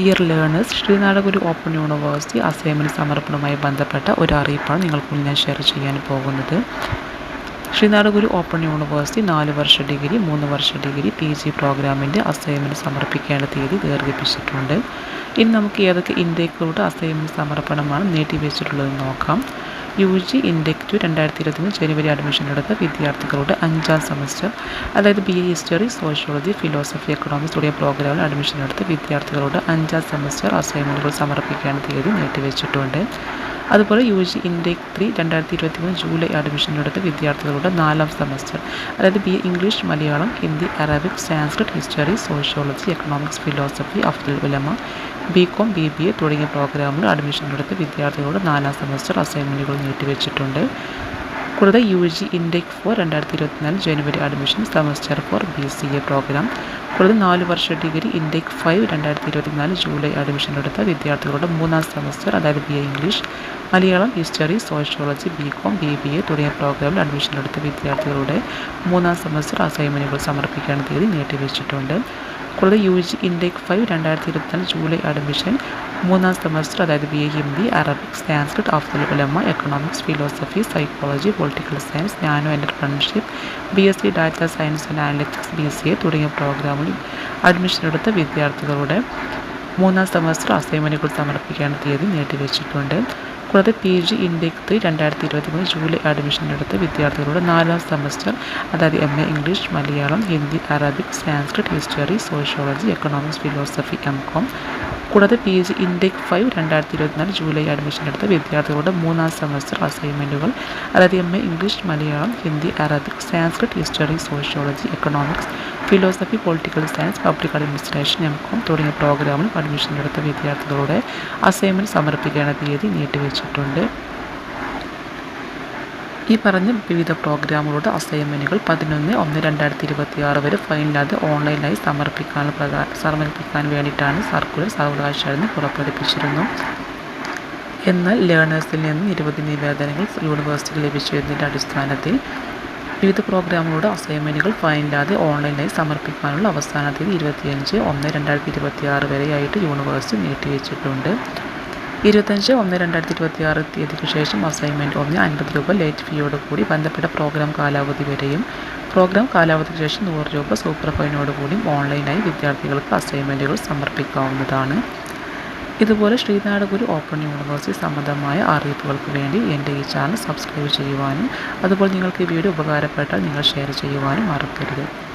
Dear learners, Sreenarayanaguru open university assignment സമർപ്പണവുമായി ബന്ധപ്പെട്ട ഒരു അറിയിപ്പാണ് നിങ്ങൾക്ക് മുന്നിൽ ഞാൻ ഷെയർ ചെയ്യാൻ പോകുന്നത്. ശ്രീനാരായണഗുരു ഓപ്പൺ യൂണിവേഴ്സിറ്റി 4 വർഷ ഡിഗ്രി 3 വർഷ ഡിഗ്രി PG പ്രോഗ്രാമിൻ്റെ അസൈൻമെൻറ്റ് സമർപ്പിക്കേണ്ട തീയതി ദീർഘിപ്പിച്ചിട്ടുണ്ട്. ഇനി നമുക്ക് ഏതൊക്കെ ഇൻടേക്കുകളുടെ അസൈൻമെൻറ്റ് സമർപ്പണമാണ് നീട്ടിവെച്ചിട്ടുള്ളതെന്ന് നോക്കാം. UG ഇൻടേക്ക് 2 2023 ജനുവരി അഡ്മിഷൻ എടുത്ത വിദ്യാർത്ഥികളുടെ 5ാം സെമസ്റ്റർ, അതായത് BA history, sociology, philosophy, economics തുടങ്ങിയ പ്രോഗ്രാമിൽ അഡ്മിഷൻ എടുത്ത വിദ്യാർത്ഥികളുടെ 5ാം സെമസ്റ്റർ അസൈൻമെൻറ്റുകൾ സമർപ്പിക്കേണ്ട തീയതി നീട്ടിവെച്ചിട്ടുണ്ട്. അതുപോലെ UG ഇൻടേക്ക് 3 2023 ജൂലൈ അഡ്മിഷൻ എടുത്ത വിദ്യാർത്ഥികളുടെ 4ാം സെമസ്റ്റർ, അതായത് BA English, Malayalam, Hindi, Arabic, Sanskrit, history, sociology, economics, philosophy, Afzal Ulama, BCom, BBA തുടങ്ങിയ പ്രോഗ്രാമിൽ അഡ്മിഷൻ എടുത്ത വിദ്യാർത്ഥികളുടെ 4ാം സെമസ്റ്റർ അസൈൻമെൻറ്റുകൾ നീട്ടിവെച്ചിട്ടുണ്ട്. കൂടാതെ UG ഇൻടേക്ക് 4 2024 ജനുവരി അഡ്മിഷൻ സെമസ്റ്റർ 4 BCA പ്രോഗ്രാം, കൂടാതെ 4 വർഷ ഡിഗ്രി ഇൻടേക്ക് 5 2024 ജൂലൈ അഡ്മിഷൻ എടുത്ത വിദ്യാർത്ഥികളുടെ 3ാം സെമസ്റ്റർ, അതായത് BA English, Malayalam, history, sociology, BCom, BBA തുടങ്ങിയ പ്രോഗ്രാമിൽ അഡ്മിഷൻ എടുത്ത വിദ്യാർത്ഥികളുടെ 3ാം സെമസ്റ്റർ അസൈൻമെൻറ്റുകൾ സമർപ്പിക്കേണ്ട തീയതി നീട്ടിവെച്ചിട്ടുണ്ട്. കൂടാതെ UG ഇൻടേക്ക് 5 2024 ജൂലൈ അഡ്മിഷൻ 3ാം സെമസ്റ്റർ, അതായത് BA Hindi, Arabic, Sanskrit, Afzal Ulama, economics, philosophy, psychology, political science, nano entrepreneurship, BSc data science and analytics, BCA തുടങ്ങിയ പ്രോഗ്രാമിൽ അഡ്മിഷൻ എടുത്ത വിദ്യാർത്ഥികളുടെ 3ാം സെമസ്റ്റർ അസൈൻമെൻറ്റുകൾ സമർപ്പിക്കേണ്ട തീയതി നീട്ടിവെച്ചിട്ടുണ്ട്. കൂടാതെ PG ഇൻടേക്ക് 3 2023 ജൂലൈ അഡ്മിഷൻ എടുത്ത വിദ്യാർത്ഥികളുടെ 4ാം സെമസ്റ്റർ, അതായത് MA English, Malayalam, Hindi, Arabic, Sanskrit, history, sociology, economics, philosophy, MCom, കൂടാതെ PG ഇൻടേക്ക് 5 2024 ജൂലൈ അഡ്മിഷൻ എടുത്ത വിദ്യാർത്ഥികളുടെ 3ാം സെമസ്റ്റർ അസൈൻമെൻറ്റുകൾ, അതായത് MA English, Malayalam, Hindi, Arabic, Sanskrit, history, sociology, economics, philosophy, political science, public administration, MCom തുടങ്ങിയ പ്രോഗ്രാമിൽ അഡ്മിഷൻ എടുത്ത വിദ്യാർത്ഥികളുടെ അസൈൻമെൻറ്റ് സമർപ്പിക്കേണ്ട തീയതി നീട്ടിവെച്ചിട്ടുണ്ട്. ഈ പറഞ്ഞ വിവിധ പ്രോഗ്രാമുകളുടെ അസൈൻമെൻറ്റുകൾ 11/1/2026 വരെ ഫൈനില്ലാതെ ഓൺലൈനായി സമർപ്പിക്കാൻ വേണ്ടിയിട്ടാണ് സർക്കുലർ സർവകലാശാലയിൽ നിന്ന് പുറപ്പെടുവിപ്പിച്ചിരുന്നു. എന്നാൽ ലേണേഴ്സിൽ നിന്ന് നിരവധി നിവേദനങ്ങൾ യൂണിവേഴ്സിറ്റിക്ക് ലഭിച്ചതിൻ്റെ അടിസ്ഥാനത്തിൽ വിവിധ പ്രോഗ്രാമുകളുടെ അസൈൻമെൻറ്റുകൾ ഫൈനില്ലാതെ ഓൺലൈനായി സമർപ്പിക്കാനുള്ള അവസാന തീയതി 25/1/2026 വരെയായിട്ട് യൂണിവേഴ്സിറ്റി നീട്ടിവെച്ചിട്ടുണ്ട്. 25/1/2026 തീയതിക്ക് ശേഷം അസൈൻമെൻറ്റ് 1 50 രൂപ ലേറ്റ് ഫീയോട് കൂടി ബന്ധപ്പെട്ട പ്രോഗ്രാം കാലാവധി വരെയും, പ്രോഗ്രാം കാലാവധിക്ക് ശേഷം 100 രൂപ സൂപ്പർ ഫൈനോടുകൂടിയും ഓൺലൈനായി വിദ്യാർത്ഥികൾക്ക് അസൈൻമെൻറ്റുകൾ സമർപ്പിക്കാവുന്നതാണ്. ഇതുപോലെ ശ്രീനാരായണഗുരു ഓപ്പൺ യൂണിവേഴ്സിറ്റി സംബന്ധമായ അറിയിപ്പുകൾക്ക് വേണ്ടി എൻ്റെ ഈ ചാനൽ സബ്സ്ക്രൈബ് ചെയ്യുവാനും അതുപോലെ നിങ്ങൾക്ക് ഈ വീഡിയോ ഉപകാരപ്പെട്ടാൽ നിങ്ങൾ ഷെയർ ചെയ്യുവാനും മറക്കരുത്.